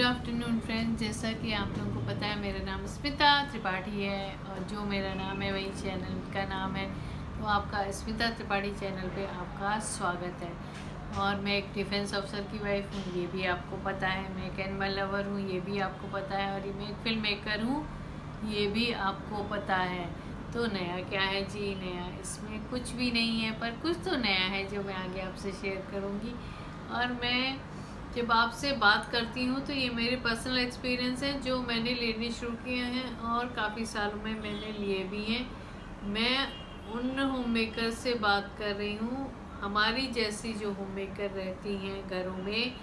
Afternoon friends, जैसा कि आप लोगों को पता है मेरा नाम स्मिता त्रिपाठी है और जो मेरा नाम है वही चैनल का नाम है। तो आपका स्मिता त्रिपाठी चैनल पे आपका स्वागत है। और मैं एक डिफेंस ऑफिसर की वाइफ हूँ, ये भी आपको पता है। मैं एक एनिमल लवर हूँ, ये भी आपको पता है। और मैं एक फिल्म मेकर हूँ, ये भी आपको पता है। तो नया क्या है जी? नया इसमें कुछ भी नहीं है, पर कुछ तो नया है जो मैं आगे आपसे शेयर करूँगी। और मैं जब आपसे बात करती हूँ तो ये मेरे पर्सनल एक्सपीरियंस हैं जो मैंने लेने शुरू किए हैं और काफ़ी सालों में मैंने लिए भी हैं। मैं उन होम मेकर से बात कर रही हूँ, हमारी जैसी जो होम मेकर रहती हैं घरों में,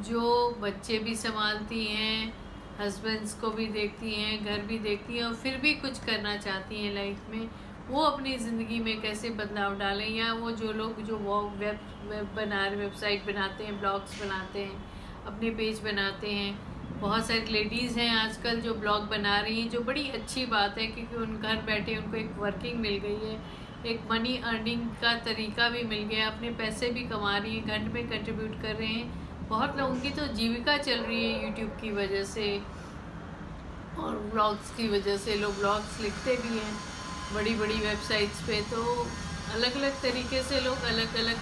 जो बच्चे भी संभालती हैं, हस्बैंड्स को भी देखती हैं, घर भी देखती हैं और फिर भी कुछ करना चाहती हैं लाइफ में। वो अपनी ज़िंदगी में कैसे बदलाव डालें, या वो जो लोग जो वो वेबसाइट बनाते हैं, ब्लॉग्स बनाते हैं, अपने पेज बनाते हैं। बहुत सारी लेडीज़ हैं आजकल जो ब्लॉग बना रही हैं, जो बड़ी अच्छी बात है क्योंकि उन घर बैठे उनको एक वर्किंग मिल गई है, एक मनी अर्निंग का तरीका भी मिल गया, अपने पैसे भी कमा रही हैं, घर में कंट्रीब्यूट कर रहे हैं। बहुत लोगों की तो जीविका चल रही है यूट्यूब की वजह से और ब्लॉग्स की वजह से। लोग ब्लॉग्स लिखते भी हैं बड़ी बड़ी वेबसाइट्स पे। तो अलग अलग तरीके से लोग अलग अलग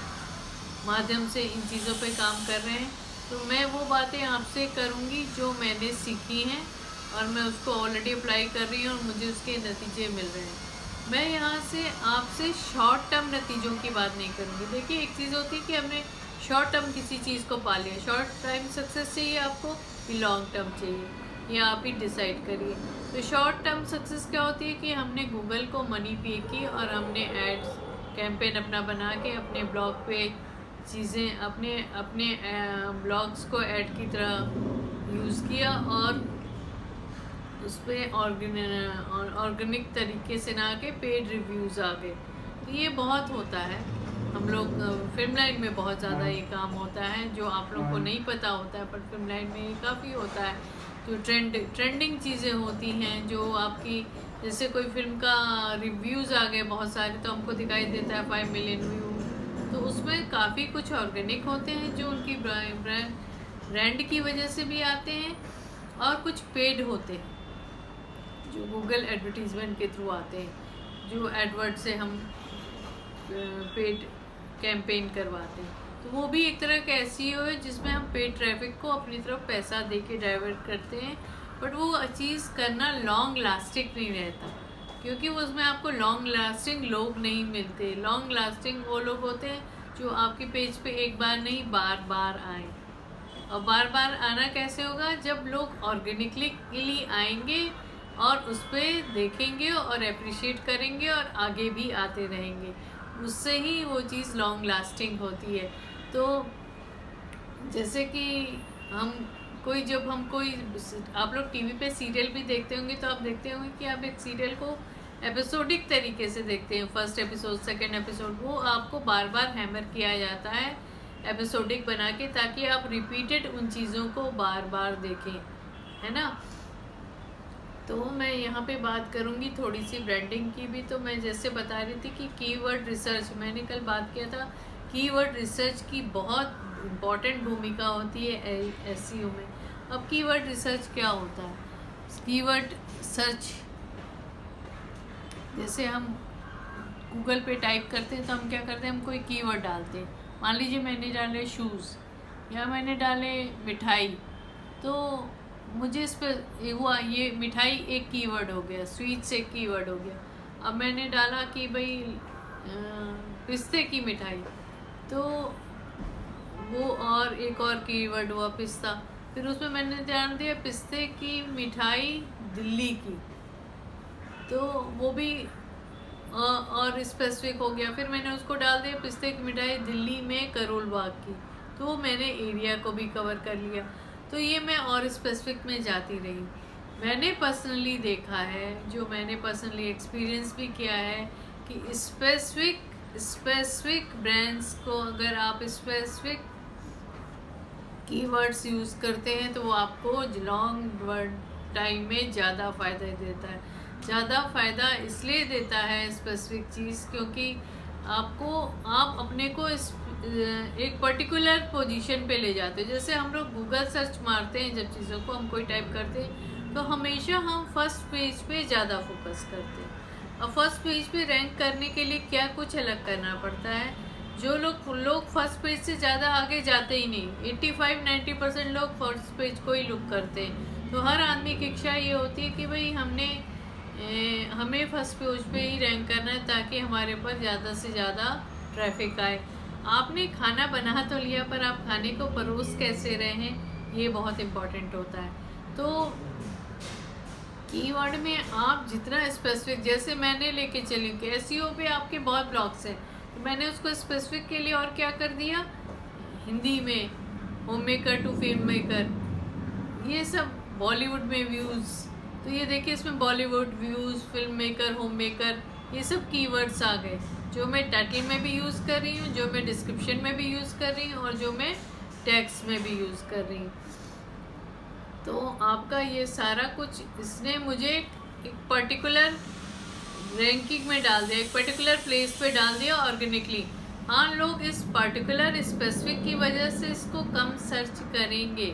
माध्यम से इन चीज़ों पे काम कर रहे हैं। तो मैं वो बातें आपसे करूँगी जो मैंने सीखी हैं और मैं उसको ऑलरेडी अप्लाई कर रही हूँ और मुझे उसके नतीजे मिल रहे हैं। मैं यहाँ से आपसे शॉर्ट टर्म नतीजों की बात नहीं करूँगी। देखिए, एक चीज़ होती है कि हमने शॉर्ट टर्म किसी चीज़ को पा लिया, शॉर्ट टाइम सक्सेस चाहिए आपको कि लॉन्ग टर्म चाहिए, ये आप ही डिसाइड करिए। तो शॉर्ट टर्म सक्सेस क्या होती है कि हमने गूगल को मनी पे की और हमने एड्स कैंपेन अपना बना के अपने ब्लॉग पे चीज़ें अपने अपने ब्लॉग्स को ऐड की तरह यूज़ किया और उस पर ऑर्गेनिक तरीके से ना के पेड रिव्यूज़ आ गए। तो ये बहुत होता है, हम लोग फिल्म लाइन में बहुत ज़्यादा ये काम होता है जो आप लोगों को नहीं पता होता है, पर फिल्म लाइन में ये काफ़ी होता है। जो ट्रेंडिंग चीज़ें होती हैं, जो आपकी जैसे कोई फिल्म का रिव्यूज़ आ गए बहुत सारे, तो हमको दिखाई देता है 5 मिलियन व्यू। तो उसमें काफ़ी कुछ ऑर्गेनिक होते हैं जो उनकी ब्रांड की वजह से भी आते हैं, और कुछ पेड होते हैं जो गूगल एडवर्टीज़मेंट के थ्रू आते हैं, जो एडवर्ड से हम पेड कैंपेन करवाते हैं। तो वो भी एक तरह का एसईओ है जिसमें हम पेड ट्रैफिक को अपनी तरफ पैसा दे के डाइवर्ट करते हैं। बट वो चीज़ करना लॉन्ग लास्टिंग नहीं रहता, क्योंकि उसमें आपको लॉन्ग लास्टिंग लोग नहीं मिलते। लॉन्ग लास्टिंग वो लोग होते हैं जो आपके पेज पे एक बार नहीं बार बार आए। और बार बार आना कैसे होगा? जब लोग ऑर्गेनिकली आएंगे और उस पर देखेंगे और अप्रिशिएट करेंगे और आगे भी आते रहेंगे, उससे ही वो चीज़ लॉन्ग लास्टिंग होती है। तो जैसे कि जब हम कोई आप लोग टीवी पे सीरियल भी देखते होंगे, तो आप देखते होंगे कि आप एक सीरियल को एपिसोडिक तरीके से देखते हैं। फर्स्ट एपिसोड, सेकंड एपिसोड, वो आपको बार बार हैमर किया जाता है एपिसोडिक बना के, ताकि आप रिपीटेड उन चीज़ों को बार बार देखें, है ना। तो मैं यहाँ पे बात करूँगी थोड़ी सी ब्रांडिंग की भी। तो मैं जैसे बता रही थी कि कीवर्ड रिसर्च, मैंने कल बात किया था, कीवर्ड रिसर्च की बहुत इम्पॉर्टेंट भूमिका होती है एसईओ में। अब कीवर्ड रिसर्च क्या होता है? कीवर्ड सर्च, जैसे हम गूगल पे टाइप करते हैं तो हम क्या करते हैं, हम कोई कीवर्ड डालते हैं। मान लीजिए मैंने डाले शूज़ या मैंने डाले मिठाई, तो मुझे इस पर हुआ ये मिठाई एक कीवर्ड हो गया, स्वीट्स एक कीवर्ड हो गया। अब मैंने डाला कि भाई पिस्ते की मिठाई, तो वो और एक और कीवर्ड हुआ पिस्ता। फिर उसमें मैंने ध्यान दिया पिस्ते की मिठाई दिल्ली की, तो वो भी और स्पेसिफिक हो गया। फिर मैंने उसको डाल दिया पिस्ते की मिठाई दिल्ली में करोल बाग की, तो मैंने एरिया को भी कवर कर लिया। तो ये मैं और स्पेसिफिक में जाती रही। मैंने पर्सनली देखा है, जो मैंने पर्सनली एक्सपीरियंस भी किया है, कि स्पेसिफिक ब्रांड्स को अगर आप स्पेसिफिक कीवर्ड्स यूज़ करते हैं तो वो आपको लॉन्ग टाइम में ज़्यादा फ़ायदा देता है। ज़्यादा फ़ायदा इसलिए देता है स्पेसिफिक चीज़, क्योंकि आप अपने को एक पर्टिकुलर पोजीशन पे ले जाते हैं। जैसे हम लोग गूगल सर्च मारते हैं, जब चीज़ों को हम कोई टाइप करते हैं तो हमेशा हम फर्स्ट पेज पे ज़्यादा फोकस करते हैं। और फर्स्ट पेज पे रैंक करने के लिए क्या कुछ अलग करना पड़ता है। जो लोग फर्स्ट पेज से ज़्यादा आगे जाते ही नहीं, 85-90% लोग फर्स्ट पेज को ही लुक करते हैं। तो हर आदमी की इच्छा ये होती है कि भाई हमें फर्स्ट पेज पे ही रैंक करना है, ताकि हमारे पर ज़्यादा से ज़्यादा ट्रैफिक आए। आपने खाना बना तो लिया, पर आप खाने को परोस कैसे रहे हैं, ये बहुत इम्पोर्टेंट होता है। तो कीवर्ड में आप जितना स्पेसिफिक, जैसे मैंने लेके चली कि एसईओ पे आपके बहुत ब्लॉग्स हैं, तो मैंने उसको स्पेसिफिक के लिए और क्या कर दिया, हिंदी में homemaker to filmmaker, ये सब बॉलीवुड में व्यूज़। तो ये देखिए, इसमें Bollywood views, filmmaker, homemaker, ये सब कीवर्ड्स आ गए, जो मैं टाइटल में भी यूज़ कर रही हूँ, जो मैं डिस्क्रिप्शन में भी यूज़ कर रही हूँ, और जो मैं टेक्स्ट में भी यूज़ कर रही हूँ। तो आपका ये सारा कुछ इसने मुझे एक पर्टिकुलर रैंकिंग में डाल दिया, एक पर्टिकुलर प्लेस पे डाल दिया ऑर्गेनिकली। हाँ, लोग इस पर्टिकुलर स्पेसिफिक की वजह से इसको कम सर्च करेंगे।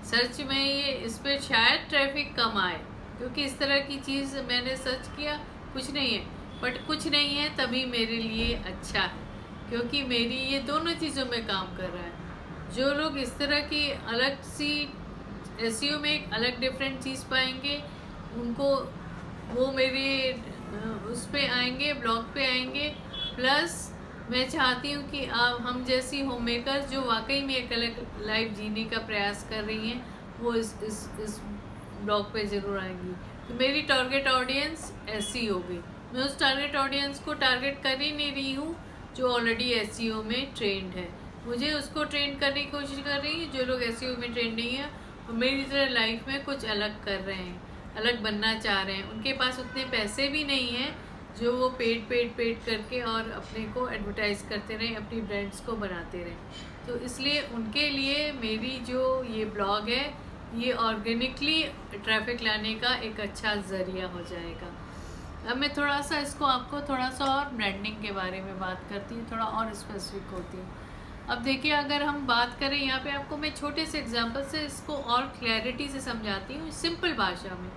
सर्च में ये इस पर शायद ट्रैफिक कम आए, क्योंकि इस तरह की चीज़ मैंने सर्च किया, कुछ नहीं है। बट कुछ नहीं है तभी मेरे लिए अच्छा है, क्योंकि मेरी ये दोनों चीज़ों में काम कर रहा है। जो लोग इस तरह की अलग सी एसईओ में एक अलग डिफरेंट चीज़ पाएंगे, उनको वो मेरे उस पे आएंगे, ब्लॉग पे आएंगे। प्लस मैं चाहती हूँ कि आप हम जैसी होम मेकर्स जो वाकई में एक अलग लाइफ जीने का प्रयास कर रही हैं, वो इस ब्लॉग पे ज़रूर आएंगी। तो मेरी टारगेट ऑडियंस ऐसी होगी। मैं उस टारगेट ऑडियंस को टारगेट कर ही नहीं रही हूँ जो ऑलरेडी एसईओ में ट्रेंड है। मुझे उसको ट्रेन करने की कोशिश कर रही हूँ जो लोग एसईओ में ट्रेंड नहीं है और मेरी तरह लाइफ में कुछ अलग कर रहे हैं, अलग बनना चाह रहे हैं। उनके पास उतने पैसे भी नहीं हैं जो वो पेड करके और अपने को एडवर्टाइज़ करते रहें, अपनी ब्रांड्स को बनाते रहें। तो इसलिए उनके लिए मेरी जो ये ब्लॉग है, ये ऑर्गेनिकली ट्रैफिक लाने का एक अच्छा ज़रिया हो जाएगा। अब मैं थोड़ा सा इसको आपको थोड़ा सा और ब्रांडिंग के बारे में बात करती हूँ, थोड़ा और स्पेसिफिक होती हूँ। अब देखिए, अगर हम बात करें, यहाँ पे आपको मैं छोटे से एग्जांपल से इसको और क्लैरिटी से समझाती हूँ, सिंपल भाषा में।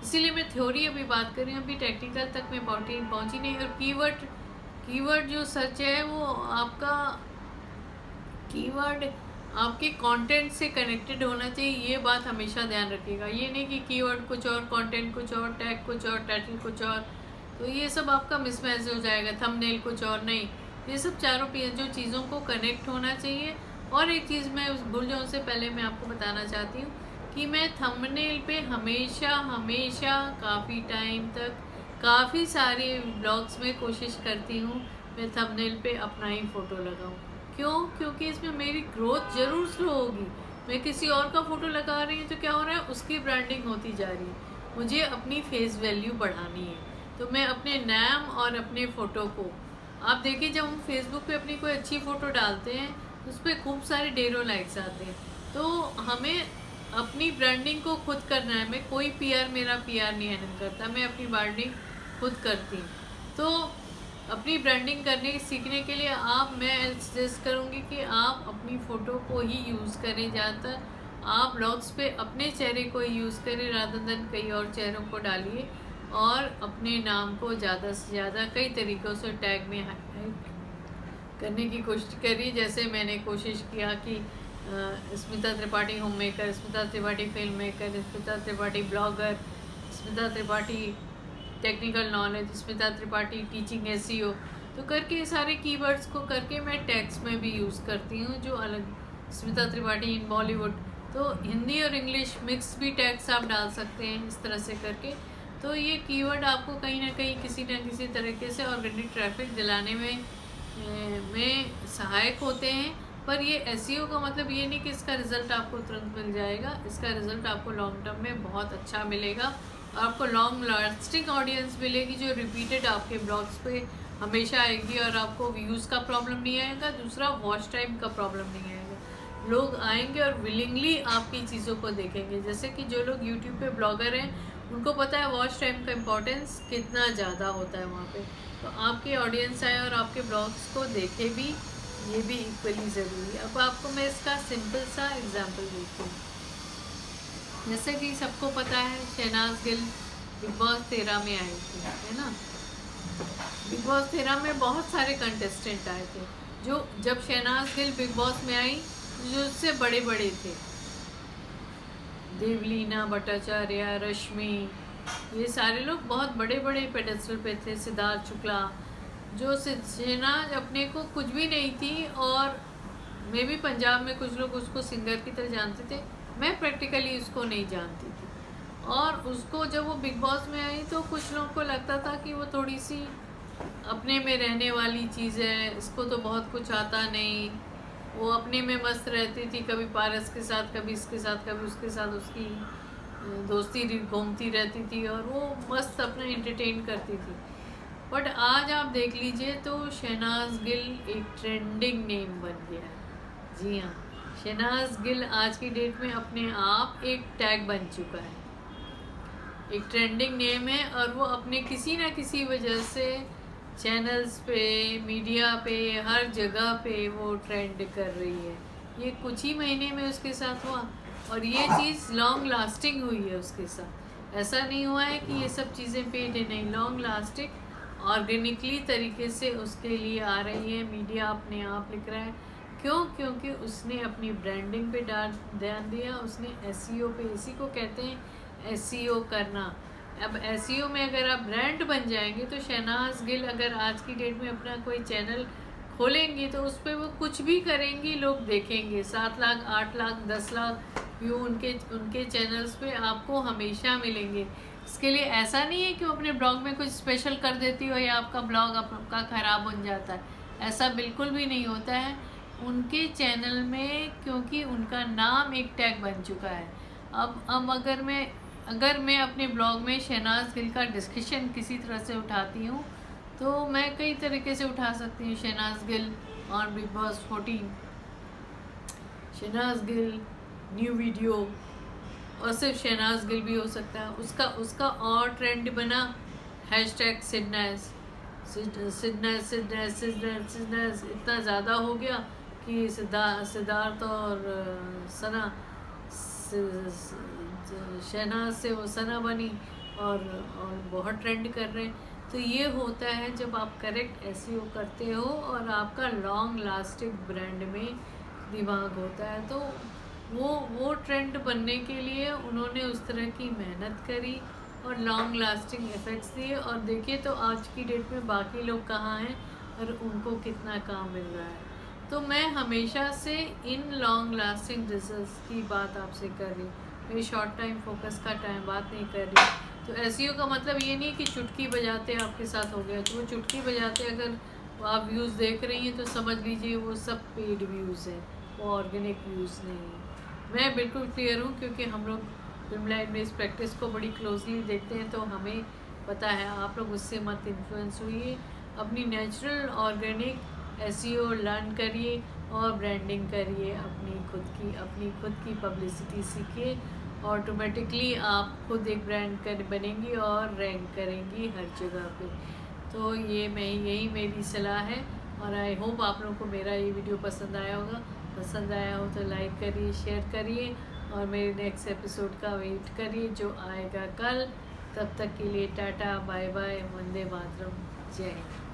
इसीलिए मैं थ्योरी अभी बात कर रही हूँ, अभी टेक्निकल तक मैं पहुँची नहीं। और कीवर्ड जो सर्च है, वो आपका कीवर्ड आपके कंटेंट से कनेक्टेड होना चाहिए। ये बात हमेशा ध्यान रखिएगा। ये नहीं कि कीवर्ड कुछ और, कंटेंट कुछ और, टैग कुछ और, टाइटल कुछ और, तो ये सब आपका मिसमैच हो जाएगा। थंबनेल कुछ और नहीं, ये सब चारों जो चीज़ों को कनेक्ट होना चाहिए। और एक चीज़ मैं भूल जाऊँ उससे पहले मैं आपको बताना चाहती हूँ कि मैं थंबनेल पे हमेशा काफ़ी टाइम तक काफ़ी सारे ब्लॉग्स में कोशिश करती हूँ मैं थंबनेल पे अपना ही फ़ोटो लगाऊँ। क्यों? क्योंकि इसमें मेरी ग्रोथ ज़रूर स्लो होगी। मैं किसी और का फ़ोटो लगा रही हूँ तो क्या हो रहा है, उसकी ब्रांडिंग होती जा रही है। मुझे अपनी फेस वैल्यू बढ़ानी है, तो मैं अपने नाम और अपने फ़ोटो को, आप देखिए, जब हम फेसबुक पे अपनी कोई अच्छी फ़ोटो डालते हैं उस पर खूब सारे ढेरों लाइक्स आते हैं। तो हमें अपनी ब्रांडिंग को खुद करना है। मैं कोई मेरा पीआर नहीं हैंडल करता, मैं अपनी ब्रांडिंग खुद करती हूँ। तो अपनी ब्रांडिंग करने सीखने के लिए मैं सजेस्ट करूँगी कि आप अपनी फ़ोटो को ही यूज़ करें। ज़्यादातर आप ब्लॉग्स पे अपने चेहरे को ही यूज़ करें, रादर देन कई और चेहरों को डालिए। और अपने नाम को ज़्यादा से ज़्यादा कई तरीक़ों से टैग में हाईलाइट करने की कोशिश करिए। जैसे मैंने कोशिश किया कि Smita Tripathi home maker, Smita Tripathi film maker, Smita Tripathi blogger, Smita Tripathi technical knowledge, Smita Tripathi teaching SEO, तो करके सारे कीवर्ड्स को करके मैं टेक्स्ट में भी यूज़ करती हूँ जो अलग, स्मिता त्रिपाठी इन बॉलीवुड, तो हिंदी और इंग्लिश मिक्स भी टैग्स आप डाल सकते हैं इस तरह से करके। तो ये कीवर्ड आपको कहीं ना कहीं किसी न किसी तरीके से ऑर्गेनिक ट्रैफिक दिलाने में सहायक होते हैं। पर ये एसईओ का मतलब ये नहीं कि इसका रिज़ल्ट आपको तुरंत मिल जाएगा। इसका रिज़ल्ट आपको लॉन्ग टर्म में बहुत अच्छा मिलेगा और आपको लॉन्ग लास्टिंग ऑडियंस मिलेगी जो रिपीटेड आपके ब्लॉग्स पे हमेशा आएगी और आपको व्यूज़ का प्रॉब्लम नहीं आएगा। दूसरा, वॉच टाइम का प्रॉब्लम नहीं आएगा। लोग आएंगे और विलिंगली आपकी चीज़ों को देखेंगे। जैसे कि जो लोग यूट्यूब पे ब्लॉगर हैं उनको पता है वॉच टाइम का इम्पोर्टेंस कितना ज़्यादा होता है वहाँ पे। तो आपके ऑडियंस आए और आपके ब्लॉग्स को देखे भी ये भी इक्वली ज़रूरी है। अब आपको मैं इसका सिंपल सा एग्जांपल देती हूँ। जैसे कि सबको पता है शहनाज गिल बिग बॉस 13 में आई थी, है ना। बिग बॉस 13 में बहुत सारे कंटेस्टेंट आए थे। जो जब शहनाज गिल बिग बॉस में आई, जो उससे बड़े बड़े थे, देवलीना भट्टाचार्य, रश्मि, ये सारे लोग बहुत बड़े बड़े पेडेस्टल पे थे। सिद्धार्थ शुक्ला, जो शहनाज अपने को कुछ भी नहीं थी, और मे भी पंजाब में कुछ लोग उसको सिंगर की तरह जानते थे, मैं प्रैक्टिकली उसको नहीं जानती थी। और उसको जब वो बिग बॉस में आई तो कुछ लोगों को लगता था कि वो थोड़ी सी अपने में रहने वाली चीज़ है, इसको तो बहुत कुछ आता नहीं, वो अपने में मस्त रहती थी, कभी पारस के साथ, कभी इसके साथ, कभी उसके साथ उसकी दोस्ती घूमती रहती थी, और वो मस्त अपना एंटरटेन करती थी। बट आज आप देख लीजिए तो शहनाज गिल एक ट्रेंडिंग नेम बन गया है। जी हाँ, शहनाज गिल आज की डेट में अपने आप एक टैग बन चुका है, एक ट्रेंडिंग नेम है, और वो अपने किसी ना किसी वजह से चैनल्स पे, मीडिया पे, हर जगह पे वो ट्रेंड कर रही है। ये कुछ ही महीने में उसके साथ हुआ, और ये चीज़ लॉन्ग लास्टिंग हुई है उसके साथ। ऐसा नहीं हुआ है कि ये सब चीज़ें पेड है, नहीं, लॉन्ग लास्टिंग ऑर्गेनिकली तरीके से उसके लिए आ रही है। मीडिया अपने आप लिख रहा है, क्यों? क्योंकि उसने अपनी ब्रांडिंग पे ध्यान दिया, उसने एसईओ पे, इसी को कहते हैं एसईओ करना। अब एसईओ में अगर आप ब्रांड बन जाएंगे, तो शहनाज गिल अगर आज की डेट में अपना कोई चैनल खोलेंगी तो उस पर वो कुछ भी करेंगी, लोग देखेंगे। 7 लाख, 8 लाख, 10 लाख व्यू उनके चैनल्स पे आपको हमेशा मिलेंगे। इसके लिए ऐसा नहीं है कि वो अपने ब्लॉग में कुछ स्पेशल कर देती हो या आपका ब्लॉग आपका ख़राब बन जाता है, ऐसा बिल्कुल भी नहीं होता है उनके चैनल में, क्योंकि उनका नाम एक टैग बन चुका है। अब अगर मैं अपने ब्लॉग में शहनाज गिल का डिस्कशन किसी तरह से उठाती हूँ, तो मैं कई तरीके से उठा सकती हूँ। Shehnaaz Gill on Bigg Boss 14, Shehnaaz Gill new video, और सिर्फ शहनाज गिल भी हो सकता है। उसका और ट्रेंड बना हैशटैग सिडनेस। सिडनेस सिडनेस सिडनेस सिडनेस इतना ज़्यादा हो गया कि सिद्धार्थ और सना, शहनाज से वो सना बनी, और बहुत ट्रेंड कर रहे हैं। तो ये होता है जब आप करेक्ट एसईओ करते हो और आपका लॉन्ग लास्टिंग ब्रांड में दिमाग होता है। तो वो ट्रेंड बनने के लिए उन्होंने उस तरह की मेहनत करी और लॉन्ग लास्टिंग इफ़ेक्ट्स दिए, और देखिए तो आज की डेट में बाकी लोग कहाँ हैं और उनको कितना काम मिल रहा है। तो मैं हमेशा से इन लॉन्ग लास्टिंग रिजल्ट्स की बात आपसे कर रही हूँ, मेरी शॉर्ट टाइम फोकस का टाइम बात नहीं कर रही। तो एसईओ का मतलब ये नहीं कि चुटकी बजाते आपके साथ हो गया। तो वो चुटकी बजाते अगर आप व्यूज़ देख रही हैं तो समझ लीजिए वो सब पेड व्यूज़ हैं, वो ऑर्गेनिक व्यूज़ नहीं है। मैं बिल्कुल क्लियर हूँ, क्योंकि हम लोग फिल्म लाइन में इस प्रैक्टिस को बड़ी क्लोजली देखते हैं, तो हमें पता है। आप लोग उससे मत इन्फ्लुएंस हुई, अपनी नेचुरल ऑर्गेनिक एसईओ लर्न करिए और ब्रांडिंग करिए, अपनी खुद की पब्लिसिटी सीखिए। ऑटोमेटिकली आप खुद एक ब्रांड बनेंगी और रैंक करेंगी हर जगह पे। तो यही मेरी सलाह है, और आई होप आप लोगों को मेरा ये वीडियो पसंद आया होगा। पसंद आया हो तो लाइक करिए, शेयर करिए, और मेरे नेक्स्ट एपिसोड का वेट करिए जो आएगा कल। तब तक के लिए टाटा, बाय बाय, वंदे मातरम, जय हिंद।